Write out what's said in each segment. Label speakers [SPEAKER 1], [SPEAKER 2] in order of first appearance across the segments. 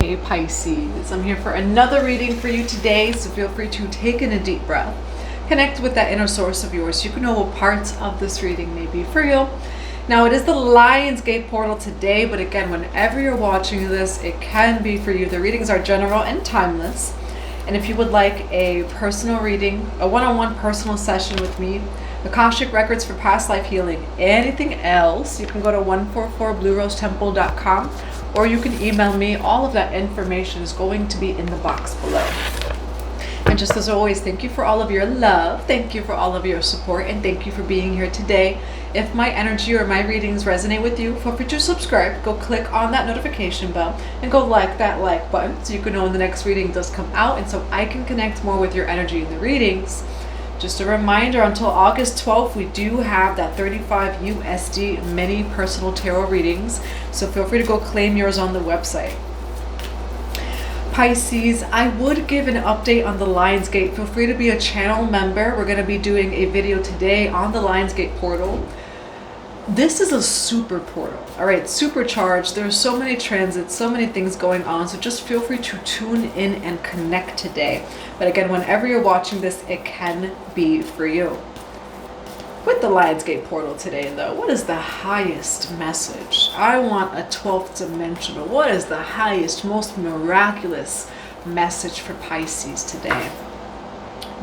[SPEAKER 1] Hey Pisces, I'm here for another reading for you today, so feel free to take in a deep breath. Connect with that inner source of yours so you can know what parts of this reading may be for you. Now, it is the Lionsgate portal today, but again, whenever you're watching this, it can be for you. The readings are general and timeless. And if you would like a personal reading, a one-on-one personal session with me, Akashic Records for past life healing, anything else, you can go to 144bluerosetemple.com or you can email me. All of that information is going to be in the box below. And just as always, thank you for all of your love, thank you for all of your support, and thank you for being here today. If my energy or my readings resonate with you, feel free to subscribe. Go click on that notification bell and go like that like button so you can know when the next reading does come out and so I can connect more with your energy in the readings. Just a reminder, until August 12th, we do have that 35 USD mini personal tarot readings, so feel free to go claim yours on the website. Pisces, I would give an update on the Lionsgate. Feel free to be a channel member. We're going to be doing a video today on the Lionsgate portal. This is a super portal, all right, supercharged. There's so many transits, so many things going on, so just feel free to tune in and connect today. But again, whenever you're watching this, it can be for you. With the Lionsgate portal today, though, what is the highest message? I want a 12th dimensional. What is the highest, most miraculous message for Pisces today?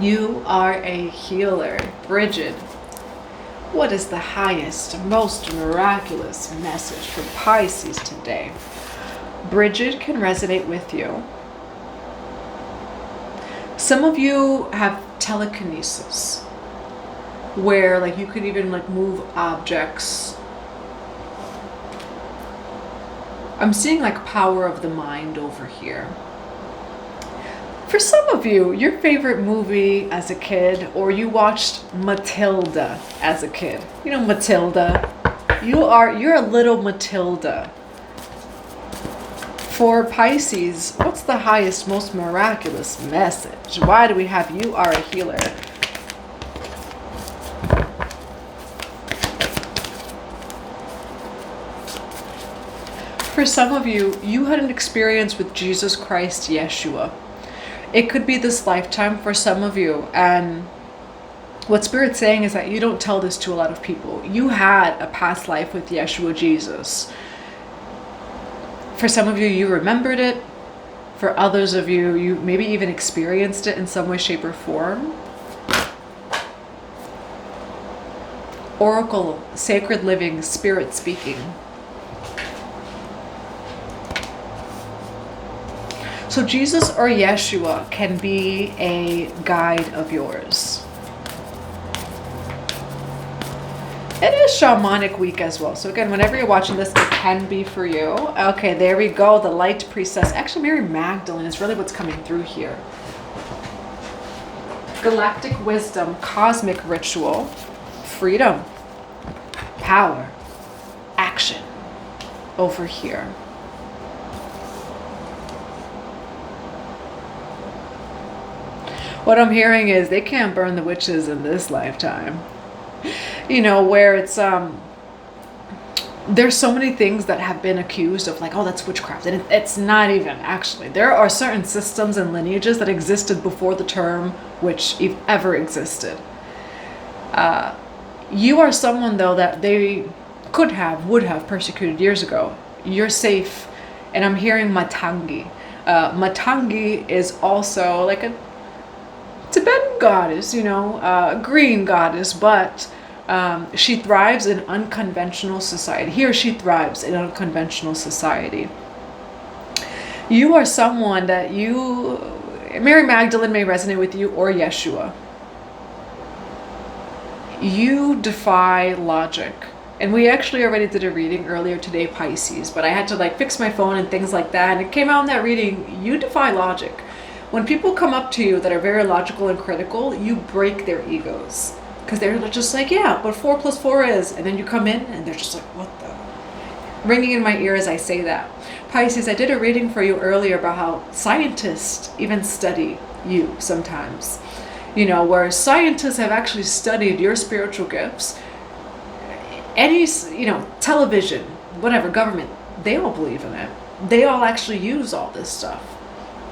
[SPEAKER 1] You are a healer. Bridget, what is the highest, most miraculous message for Pisces today? Bridget can resonate with you. Some of you have telekinesis, where like you could even like move objects. I'm seeing like power of the mind over here. For some of you, your favorite movie as a kid, or you watched Matilda as a kid. You know Matilda. You're a little Matilda. For Pisces, what's the highest, most miraculous message? Why do we have you are a healer? For some of you, you had an experience with Jesus Christ, Yeshua. It could be this lifetime for some of you, and what Spirit's saying is that you don't tell this to a lot of people. You had a past life with Yeshua Jesus. For some of you, you remembered it. For others of you, you maybe even experienced it in some way, shape, or form. Oracle, sacred living, Spirit speaking. So Jesus or Yeshua can be a guide of yours. It is shamanic week as well. So again, whenever you're watching this, it can be for you. Okay, there we go. The light priestess. Actually, Mary Magdalene is really what's coming through here. Galactic wisdom, cosmic ritual, freedom, power, action over here. What I'm hearing is they can't burn the witches in this lifetime. You know, where it's, there's so many things that have been accused of like, oh, that's witchcraft. And it's not even, actually. There are certain systems and lineages that existed before the term witch ever existed. You are someone, though, that they would have persecuted years ago. You're safe. And I'm hearing Matangi. Matangi is also like a Tibetan goddess, you know, green goddess, but she thrives in unconventional society. He or she thrives in unconventional society. You are someone that Mary Magdalene may resonate with you, or Yeshua. You defy logic. And we actually already did a reading earlier today, Pisces, but I had to like fix my phone and things like that. And it came out in that reading, you defy logic. When people come up to you that are very logical and critical, you break their egos. Because they're just like, yeah, but 4 + 4 is. And then you come in and they're just like, what the? Ringing in my ear as I say that. Pisces, I did a reading for you earlier about how scientists even study you sometimes. You know, where scientists have actually studied your spiritual gifts. Any, you know, television, whatever, government, they all believe in it. they all actually use all this stuff.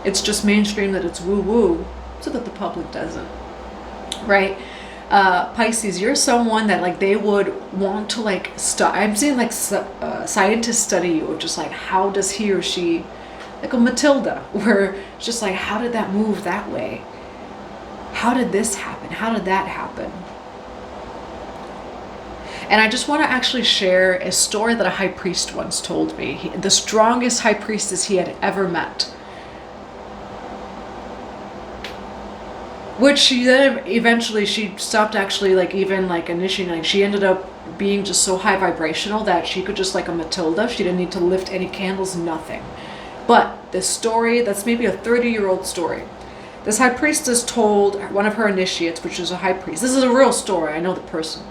[SPEAKER 1] It's just mainstream that it's woo-woo so that the public doesn't, right? Pisces, you're someone that like they would want to like I'm seeing like scientists study you, just like how does he or she, like a Matilda, where it's just like, how did that move that way? How did this happen? How did that happen? And I just want to actually share a story that a high priest once told me. The strongest high priestess he had ever met. Which she then eventually, she stopped actually like even like initiating, like she ended up being just so high vibrational that she could just like a Matilda, she didn't need to lift any candles, nothing. But this story, that's maybe a 30-year-old story. This high priestess told one of her initiates, which is a high priest. This is a real story, I know the person.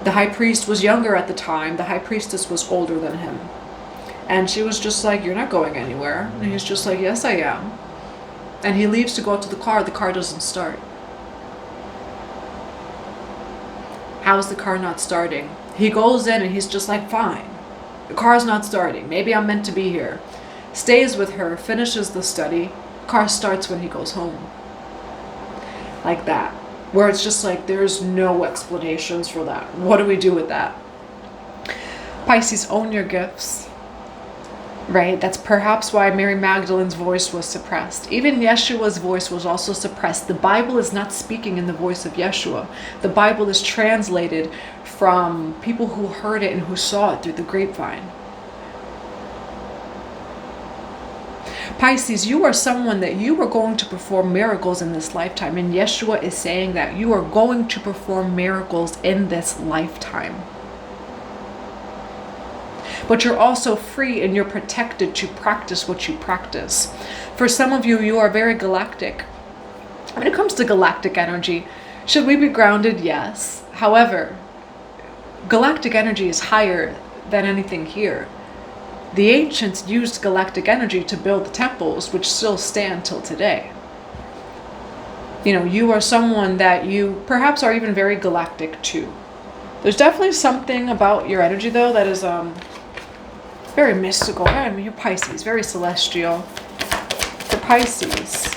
[SPEAKER 1] The high priest was younger at the time. The high priestess was older than him. And she was just like, you're not going anywhere. And he's just like, yes, I am. And he leaves to go out to the car doesn't start. How is the car not starting? He goes in and he's just like, fine. The car's not starting. Maybe I'm meant to be here. Stays with her, finishes the study. Car starts when he goes home. Like that. Where it's just like, there's no explanations for that. What do we do with that? Pisces, own your gifts. Right? That's perhaps why Mary Magdalene's voice was suppressed. Even Yeshua's voice was also suppressed. The Bible is not speaking in the voice of Yeshua. The Bible is translated from people who heard it and who saw it through the grapevine. Pisces, you are someone that you are going to perform miracles in this lifetime. And Yeshua is saying that you are going to perform miracles in this lifetime. But you're also free and you're protected to practice what you practice. For some of you, you are very galactic. When it comes to galactic energy, should we be grounded? Yes. However, galactic energy is higher than anything here. The ancients used galactic energy to build the temples, which still stand till today. You know, you are someone that you perhaps are even very galactic too. There's definitely something about your energy though that is very mystical. I mean, you're Pisces, very celestial. For Pisces,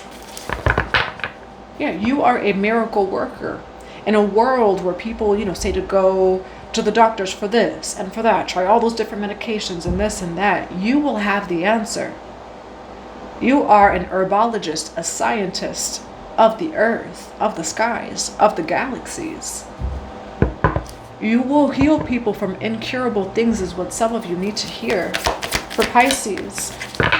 [SPEAKER 1] yeah, you are a miracle worker in a world where people, you know, say to go to the doctors for this and for that, try all those different medications and this and that. You will have the answer. You are an herbologist, a scientist of the earth, of the skies, of the galaxies. You will heal people from incurable things is what some of you need to hear. For Pisces,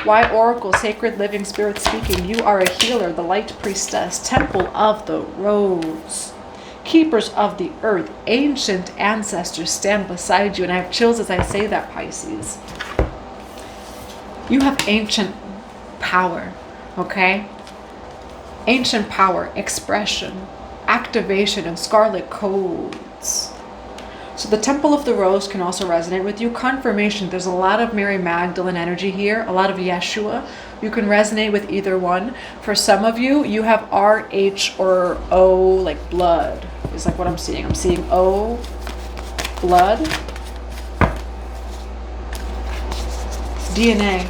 [SPEAKER 1] why Oracle, Sacred Living Spirit speaking, you are a healer, the Light Priestess, Temple of the Rose, Keepers of the Earth, ancient ancestors stand beside you. And I have chills as I say that, Pisces. You have ancient power, okay? Ancient power, expression, activation, and scarlet codes. So the Temple of the Rose can also resonate with you. Confirmation, there's a lot of Mary Magdalene energy here, a lot of Yeshua. You can resonate with either one. For some of you, you have R, H, or O, like blood. Is like what I'm seeing. I'm seeing O, blood, DNA.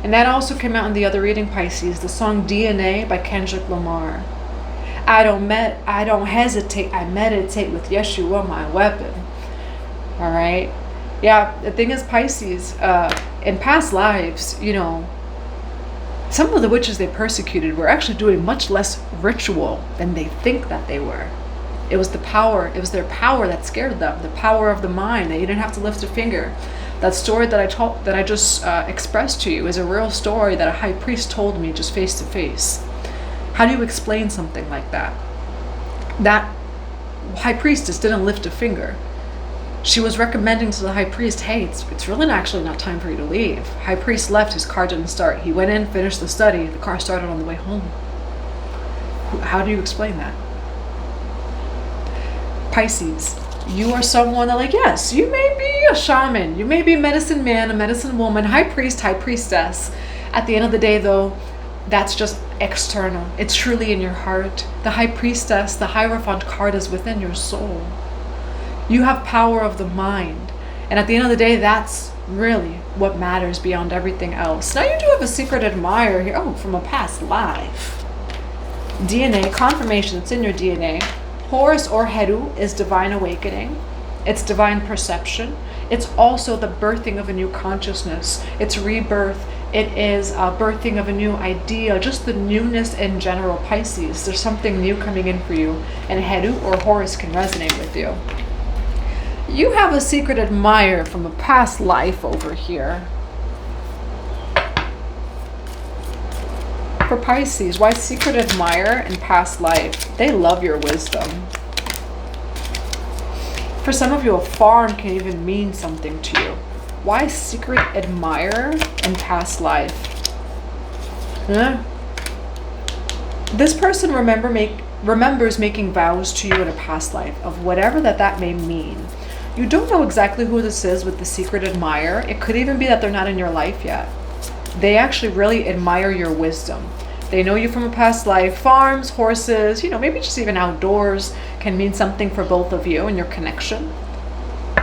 [SPEAKER 1] And that also came out in the other reading, Pisces, the song DNA by Kendrick Lamar. I don't hesitate, I meditate with Yeshua, my weapon. All right. Yeah, the thing is, Pisces, in past lives, you know, some of the witches they persecuted were actually doing much less ritual than they think that they were. It was the power, it was their power that scared them, the power of the mind, that you didn't have to lift a finger. That story that I just expressed to you is a real story that a high priest told me just face to face. How do you explain something like that? That high priestess didn't lift a finger. She was recommending to the high priest, hey, it's really actually not time for you to leave. High priest left, his car didn't start. He went in, finished the study, the car started on the way home. How do you explain that? Pisces, you are someone that, like, yes, you may be a shaman, you may be a medicine man, a medicine woman, high priest, high priestess. At the end of the day, though, that's just external. It's truly in your heart. The high priestess, the Hierophant card is within your soul. You have power of the mind. And at the end of the day, that's really what matters beyond everything else. Now you do have a secret admirer here. Oh, from a past life. DNA, confirmation, it's in your DNA. Horus or Heru is divine awakening. It's divine perception. It's also the birthing of a new consciousness. It's rebirth. It is a birthing of a new idea, just the newness in general, Pisces. There's something new coming in for you, and Heru or Horus can resonate with you. You have a secret admirer from a past life over here. For Pisces, why secret admirer and past life? They love your wisdom. For some of you, a farm can even mean something to you. Why secret admirer and past life? This person remembers making vows to you in a past life of whatever that may mean. You don't know exactly who this is with the secret admirer. It could even be that they're not in your life yet. They actually really admire your wisdom. They know you from a past life. Farms, horses, maybe just even outdoors can mean something for both of you and your connection.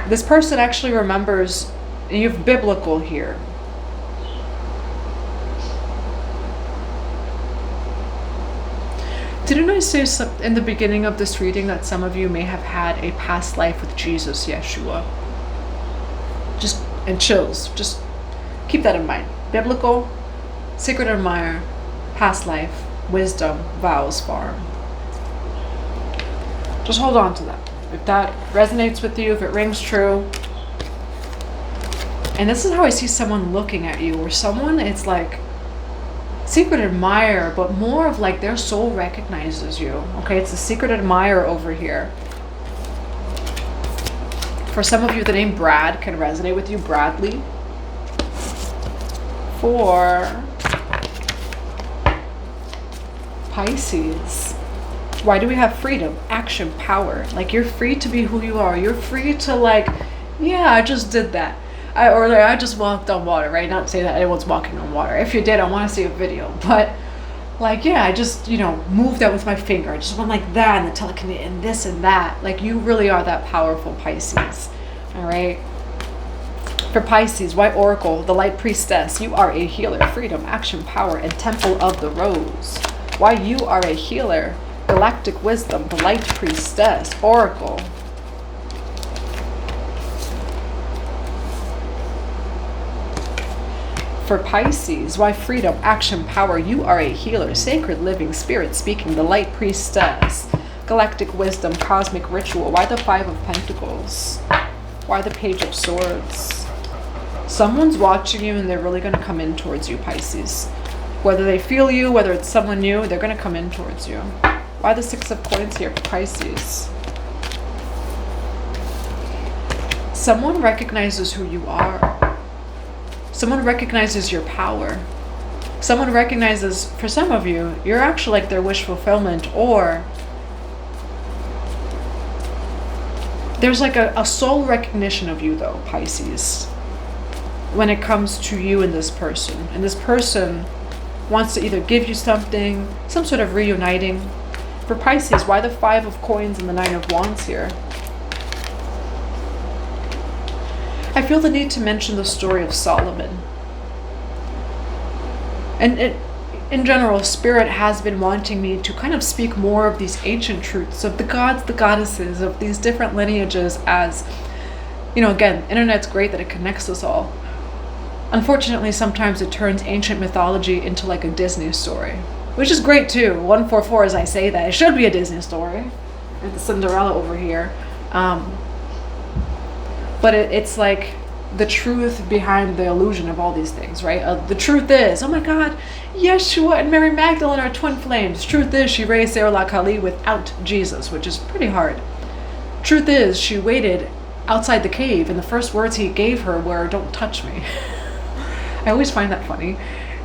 [SPEAKER 1] This person actually remembers, and you have biblical here. Didn't I say in the beginning of this reading that some of you may have had a past life with Jesus, Yeshua? And chills. Just keep that in mind. Biblical, secret admirer, past life, wisdom, vows, farm. Just hold on to that. If that resonates with you, if it rings true. And this is how I see someone looking at you, or someone, it's like secret admirer, but more of like their soul recognizes you. Okay, it's a secret admirer over here. For some of you, the name Brad can resonate with you, Bradley. For Pisces, why do we have freedom, action, power? Like, you're free to be who you are. You're free to yeah, I just did that. I just walked on water, right? Not to say that anyone's walking on water. If you did, I want to see a video. But yeah, I just, moved that with my finger. I just went like that, and the telekinetic and this and that. Like, you really are that powerful, Pisces. All right. For Pisces, why Oracle, the Light Priestess? You are a healer, freedom, action, power, and Temple of the Rose. Why you are a healer, galactic wisdom, the Light Priestess, Oracle. For Pisces, why freedom, action, power? You are a healer, sacred living spirit speaking, the Light Priestess, galactic wisdom, cosmic ritual. Why the Five of Pentacles? Why the Page of Swords? Someone's watching you, and they're really going to come in towards you, Pisces. Whether they feel you, whether it's someone new, they're going to come in towards you. Why the Six of Coins here for Pisces? Someone recognizes who you are. Someone recognizes your power. Someone recognizes, for some of you, you're actually like their wish fulfillment, or there's like a soul recognition of you, though, Pisces, when it comes to you and this person. And this person wants to either give you something, some sort of reuniting. For Pisces, why the Five of Coins and the Nine of Wands here? I feel the need to mention the story of Solomon. And in general, Spirit has been wanting me to kind of speak more of these ancient truths, of the gods, the goddesses, of these different lineages, as, again, internet's great that it connects us all. Unfortunately, sometimes it turns ancient mythology into like a Disney story, which is great too. 144, as I say that, it should be a Disney story. And the Cinderella over here. But it's like the truth behind the illusion of all these things, right? The truth is, oh my God, Yeshua and Mary Magdalene are twin flames. Truth is, she raised Sarah La Kali without Jesus, which is pretty hard. Truth is, she waited outside the cave, and the first words he gave her were, "Don't touch me." I always find that funny.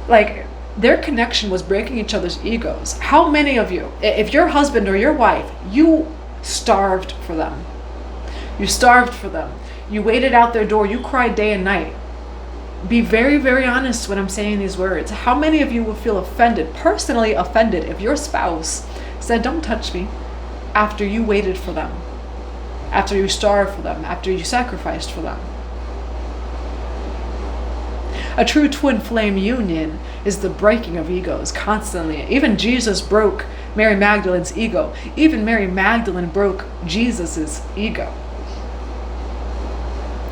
[SPEAKER 1] Like, their connection was breaking each other's egos. How many of you, if your husband or your wife, you starved for them. You starved for them. You waited out their door. You cried day and night. Be very, very honest when I'm saying these words. How many of you will feel offended, personally offended, if your spouse said, "Don't touch me," after you waited for them, after you starved for them, after you sacrificed for them? A true twin flame union is the breaking of egos constantly. Even Jesus broke Mary Magdalene's ego. Even Mary Magdalene broke Jesus's ego.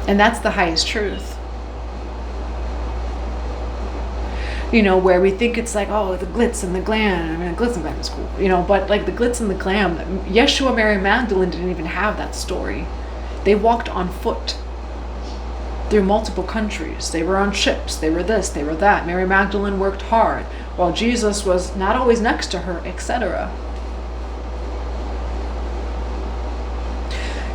[SPEAKER 1] And that's the highest truth. You know, where we think it's like, oh, the glitz and the glam. I mean, the glitz and glam is cool, you know, but like the glitz and the glam, Yeshua, Mary Magdalene didn't even have that story. They walked on foot through multiple countries. They were on ships. They were this, they were that. Mary Magdalene worked hard while Jesus was not always next to her, etc.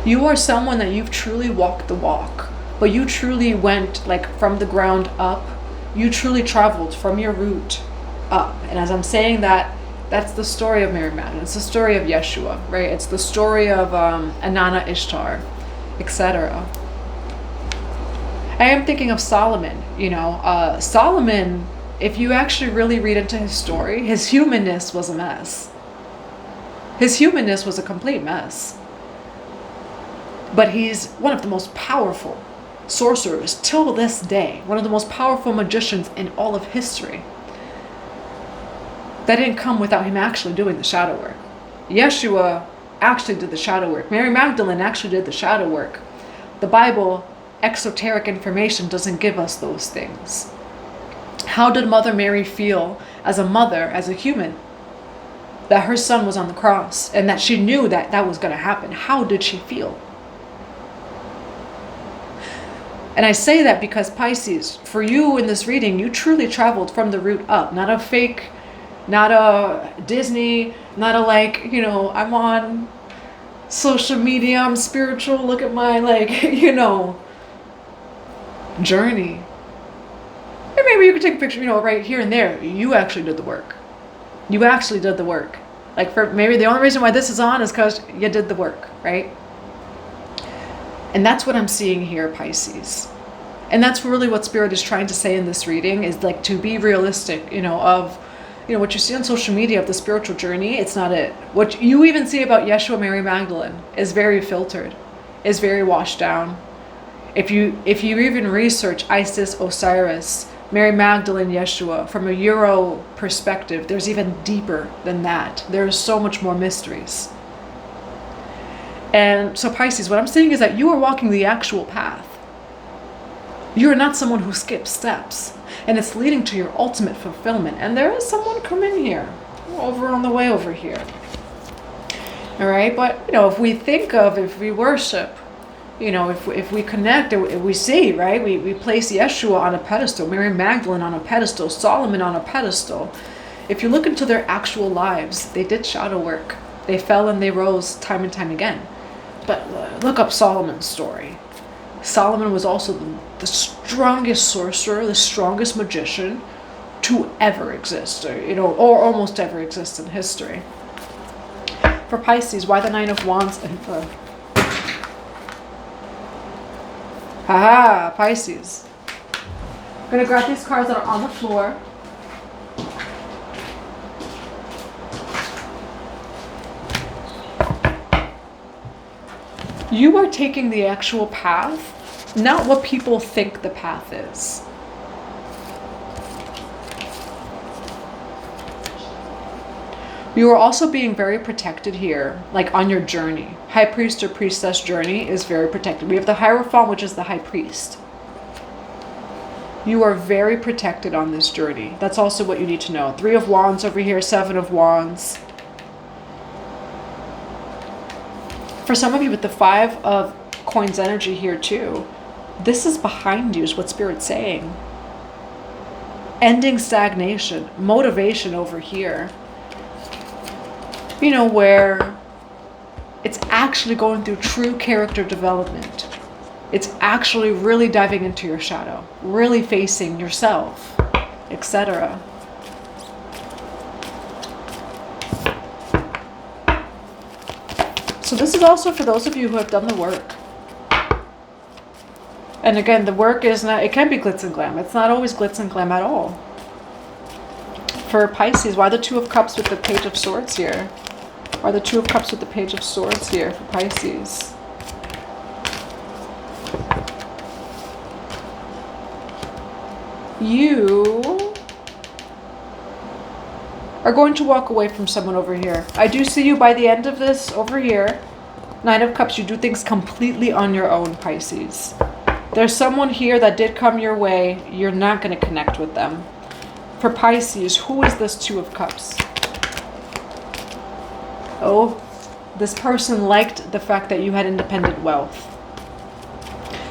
[SPEAKER 1] You are someone that you've truly walked the walk, but you truly went like from the ground up. You truly traveled from your root up. And as I'm saying that, that's the story of Mary Magdalene. It's the story of Yeshua, right? It's the story of Anana Ishtar, etc. I am thinking of Solomon, you know. Solomon, if you actually really read into his story, his humanness was a mess. His humanness was a complete mess. But he's one of the most powerful sorcerers till this day, one of the most powerful magicians in all of history. That didn't come without him actually doing the shadow work. Yeshua actually did the shadow work. Mary Magdalene actually did the shadow work. The Bible, exoteric information, doesn't give us those things. How did Mother Mary feel as a mother, as a human, that her son was on the cross and that she knew that that was going to happen? How did she feel? And I say that because Pisces, for you in this reading, you truly traveled from the root up, not a fake, not a Disney, not a like, you know, I'm on social media, I'm spiritual, look at my like, you know, journey. And maybe you could take a picture, you know, right here and there. You actually did the work. You actually did the work. Like for maybe the only reason why this is on is because you did the work, right? And that's what I'm seeing here, Pisces. And that's really what Spirit is trying to say in this reading, is like to be realistic, you know, of, you know, what you see on social media of the spiritual journey, it's not it. What you even see about Yeshua, Mary Magdalene is very filtered, is very washed down. If you even research Isis, Osiris, Mary Magdalene, Yeshua, from a Euro perspective, there's even deeper than that. There's so much more mysteries. And so Pisces, what I'm saying is that you are walking the actual path. You are not someone who skips steps. And it's leading to your ultimate fulfillment. And there is someone coming here, over on the way over here. All right, but, you know, if we think of, if we worship, you know, if we connect, if we see, right, we place Yeshua on a pedestal, Mary Magdalene on a pedestal, Solomon on a pedestal. If you look into their actual lives, they did shadow work. They fell and they rose time and time again. But look up Solomon's story. Solomon was also the strongest sorcerer, the strongest magician to ever exist, or, you know, or almost ever exist in history. For Pisces, why the Nine of Wands and for haha, Pisces. I'm gonna grab these cards that are on the floor. You are taking the actual path, not what people think the path is. You are also being very protected here, like on your journey. High priest or priestess journey is very protected. We have the Hierophant, which is the high priest. You are very protected on this journey. That's also what you need to know. 3 of Wands over here, 7 of Wands. For some of you with the 5 of Coins energy here too, this is behind you is what Spirit's saying. Ending stagnation, motivation over here. You know, where it's actually going through true character development. It's actually really diving into your shadow, really facing yourself, etc. So this is also for those of you who have done the work. And again, the work is not, it can be glitz and glam. It's not always glitz and glam at all. For Pisces, why the 2 of Cups with the Page of Swords here? Why the 2 of Cups with the Page of Swords here for Pisces? You are going to walk away from someone over here. I do see you by the end of this over here. Nine of Cups, you do things completely on your own, Pisces. There's someone here that did come your way. You're not going to connect with them. For Pisces, who is this Two of Cups? Oh, this person liked the fact that you had independent wealth.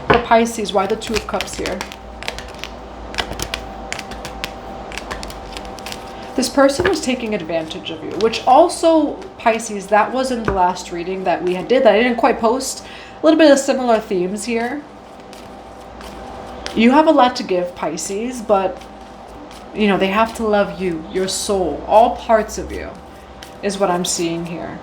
[SPEAKER 1] For Pisces, why the Two of Cups here? This person was taking advantage of you, which also, Pisces, that was in the last reading that we did that I didn't quite post. A little bit of similar themes here. You have a lot to give, Pisces, but, you know, they have to love you, your soul, all parts of you is what I'm seeing here.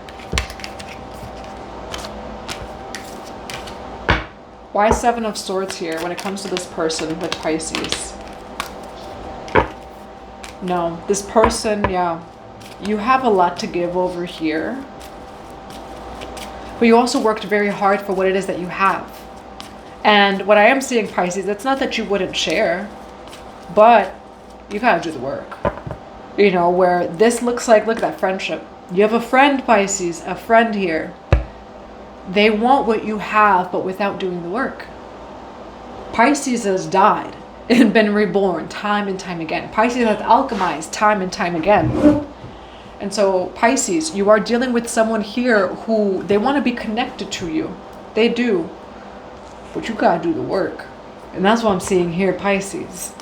[SPEAKER 1] Why Seven of Swords here when it comes to this person with Pisces? No, this person, yeah, you have a lot to give over here. But you also worked very hard for what it is that you have. And what I am seeing, Pisces, it's not that you wouldn't share, but you gotta do the work. You know, where this looks like, look at that friendship. You have a friend, Pisces, a friend here. They want what you have, but without doing the work. Pisces has died and been reborn time and time again. Pisces has alchemized time and time again. And so, Pisces, you are dealing with someone here who, they want to be connected to you. They do. But you gotta do the work. And that's what I'm seeing here, Pisces.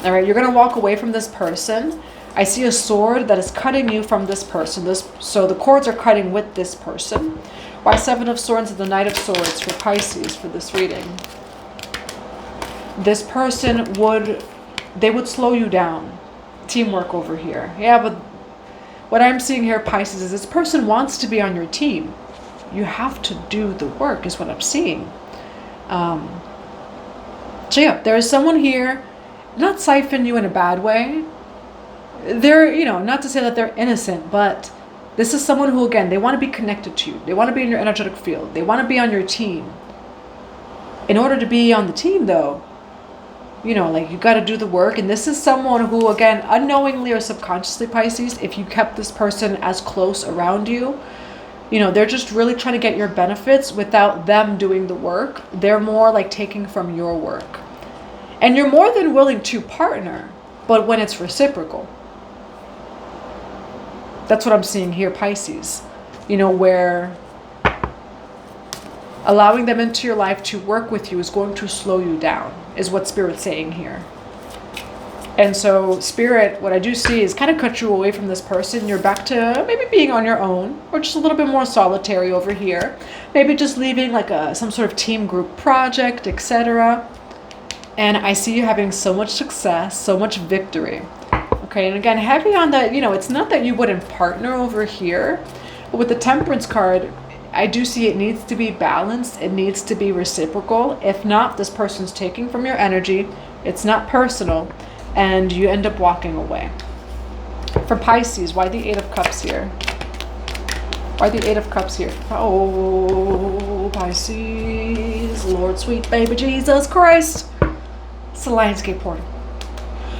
[SPEAKER 1] All right, you're going to walk away from this person. I see a sword that is cutting you from this person. So the cords are cutting with this person. Why Seven of Swords and the Knight of Swords for Pisces for this reading? This person would slow you down. Teamwork over here. Yeah, but what I'm seeing here, Pisces, is this person wants to be on your team. You have to do the work is what I'm seeing. So yeah, there is someone here, not siphon you in a bad way. They're, you know, not to say that they're innocent, but this is someone who, again, they want to be connected to you. They want to be in your energetic field. They want to be on your team. In order to be on the team, though, you know, like, you got to do the work. And this is someone who, again, unknowingly or subconsciously, Pisces, if you kept this person as close around you, you know, they're just really trying to get your benefits without them doing the work. They're more like taking from your work. And you're more than willing to partner, but when it's reciprocal. That's what I'm seeing here, Pisces. You know, where allowing them into your life to work with you is going to slow you down, is what Spirit's saying here. And so, Spirit, what I do see is kind of cut you away from this person. You're back to maybe being on your own, or just a little bit more solitary over here. Maybe just leaving like some sort of team group project, etc. And I see you having so much success, so much victory. Okay, and again, heavy on that, you know, it's not that you wouldn't partner over here, but with the Temperance card, I do see it needs to be balanced. It needs to be reciprocal. If not, this person's taking from your energy. It's not personal, and you end up walking away. For Pisces, why the Eight of Cups here? Why the Eight of Cups here? Oh, Pisces, Lord, sweet baby Jesus Christ. It's the Lionsgate portal.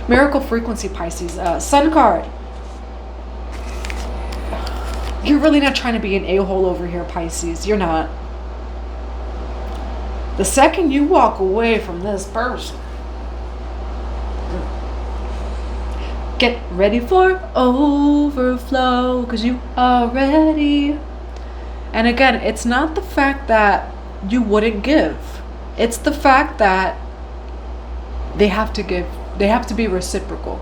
[SPEAKER 1] Miracle frequency, Pisces. Sun card. You're really not trying to be an a-hole over here, Pisces. You're not. The second you walk away from this person, get ready for overflow, because you are ready. And again, it's not the fact that you wouldn't give. It's the fact that they have to give. They have to be reciprocal.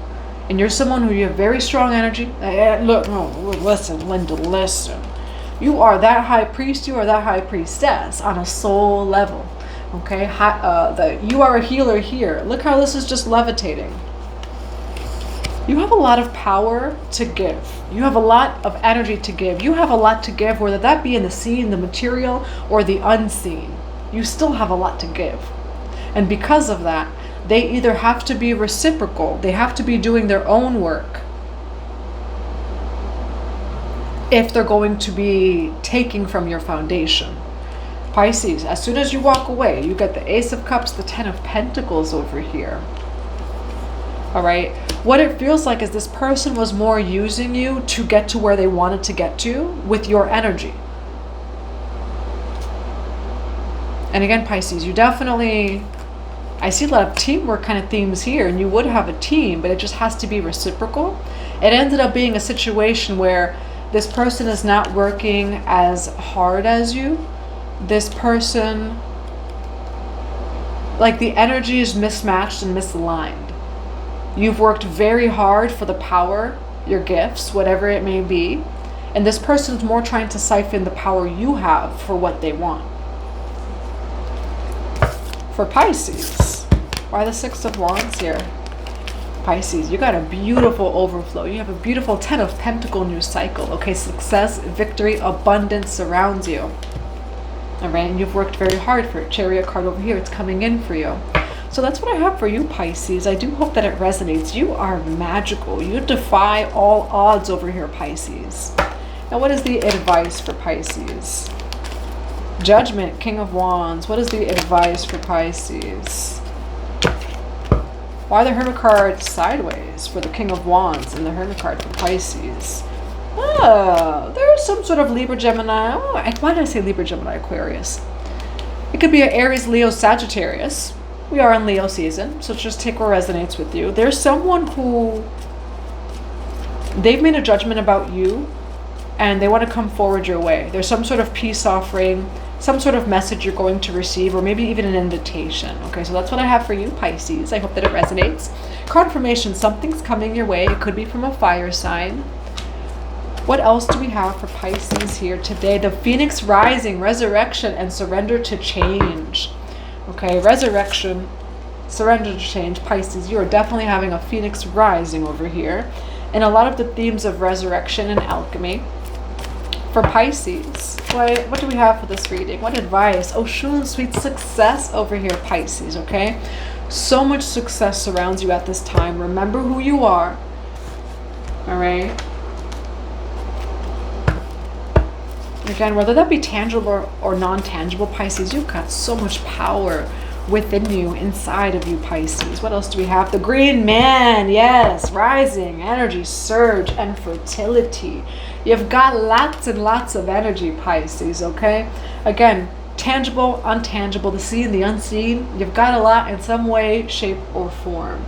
[SPEAKER 1] And you're someone who, you have very strong energy. Look, no, listen, Linda, listen. You are that high priest, you are that high priestess on a soul level. Okay? You are a healer here. Look how this is just levitating. You have a lot of power to give. You have a lot of energy to give. You have a lot to give, whether that be in the seen, the material, or the unseen. You still have a lot to give. And because of that, they either have to be reciprocal, they have to be doing their own work, if they're going to be taking from your foundation. Pisces, as soon as you walk away, you get the Ace of Cups, the Ten of Pentacles over here. All right. What it feels like is this person was more using you to get to where they wanted to get to with your energy. And again, Pisces, you definitely, I see a lot of teamwork kind of themes here, and you would have a team, but it just has to be reciprocal. It ended up being a situation where this person is not working as hard as you. This person, like the energy is mismatched and misaligned. You've worked very hard for the power, your gifts, whatever it may be. And this person is more trying to siphon the power you have for what they want. For Pisces, why the Six of Wands here? Pisces, you got a beautiful overflow. You have a beautiful 10 of Pentacles new cycle. Okay, success, victory, abundance surrounds you. All right, and you've worked very hard for it. Chariot card over here, it's coming in for you. So that's what I have for you, Pisces. I do hope that it resonates. You are magical. You defy all odds over here, Pisces. Now, what is the advice for Pisces? Judgment, King of Wands. What is the advice for Pisces? Why the Hermit card sideways for the King of Wands and the Hermit card for Pisces? Oh, there's some sort of Libra, Gemini. Oh, why did I say Libra, Gemini, Aquarius? It could be an Aries, Leo, Sagittarius. We are in Leo season, so just take what resonates with you. There's someone who, they've made a judgment about you and they want to come forward your way. There's some sort of peace offering, some sort of message you're going to receive, or maybe even an invitation. Okay, so that's what I have for you, Pisces. I hope that it resonates. Confirmation, something's coming your way. It could be from a fire sign. What else do we have for Pisces here today? The Phoenix rising, resurrection, and surrender to change. Okay, resurrection, surrender to change. Pisces, you are definitely having a Phoenix rising over here. And a lot of the themes of resurrection and alchemy. For Pisces, what do we have for this reading? What advice? Oh, Shun, sweet success over here, Pisces, okay? So much success surrounds you at this time. Remember who you are. All right? Again, whether that be tangible or non-tangible, Pisces, you've got so much power within you, inside of you, Pisces. What else do we have? The Green Man, yes, rising, energy, surge, and fertility. You've got lots and lots of energy, Pisces, okay? Again, tangible, untangible, the seen, the unseen. You've got a lot in some way, shape, or form.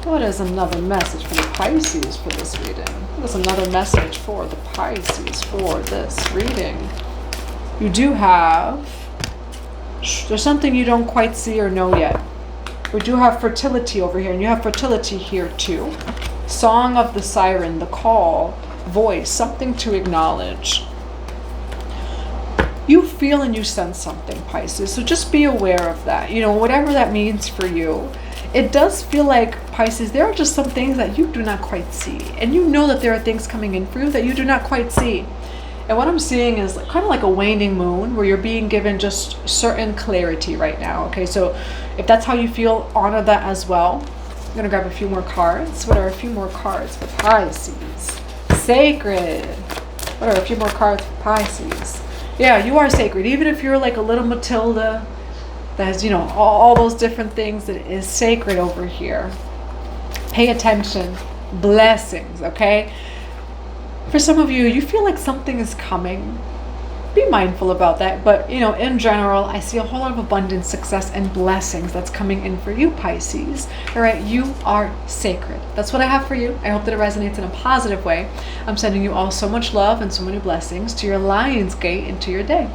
[SPEAKER 1] What is another message for the Pisces for this reading? What is another message for the Pisces for this reading? You do have, there's something you don't quite see or know yet. We do have fertility over here, and you have fertility here too. Song of the siren, the call, voice, something to acknowledge. You feel and you sense something, Pisces, so just be aware of that. You know, whatever that means for you. It does feel like, Pisces, there are just some things that you do not quite see. And you know that there are things coming in for you that you do not quite see. And what I'm seeing is kind of like a waning moon where you're being given just certain clarity right now. Okay, so if that's how you feel, honor that as well. I'm going to grab a few more cards. What are a few more cards for Pisces? Sacred. What are a few more cards for Pisces? Yeah, you are sacred. Even if you're like a little Matilda that has, you know, all those different things, that is sacred over here. Pay attention. Blessings, okay? For some of you, you feel like something is coming. Be mindful about that. But, you know, in general, I see a whole lot of abundance, success, and blessings that's coming in for you, Pisces. All right, you are sacred. That's what I have for you. I hope that it resonates in a positive way. I'm sending you all so much love and so many blessings to your Lion's Gate and to your day.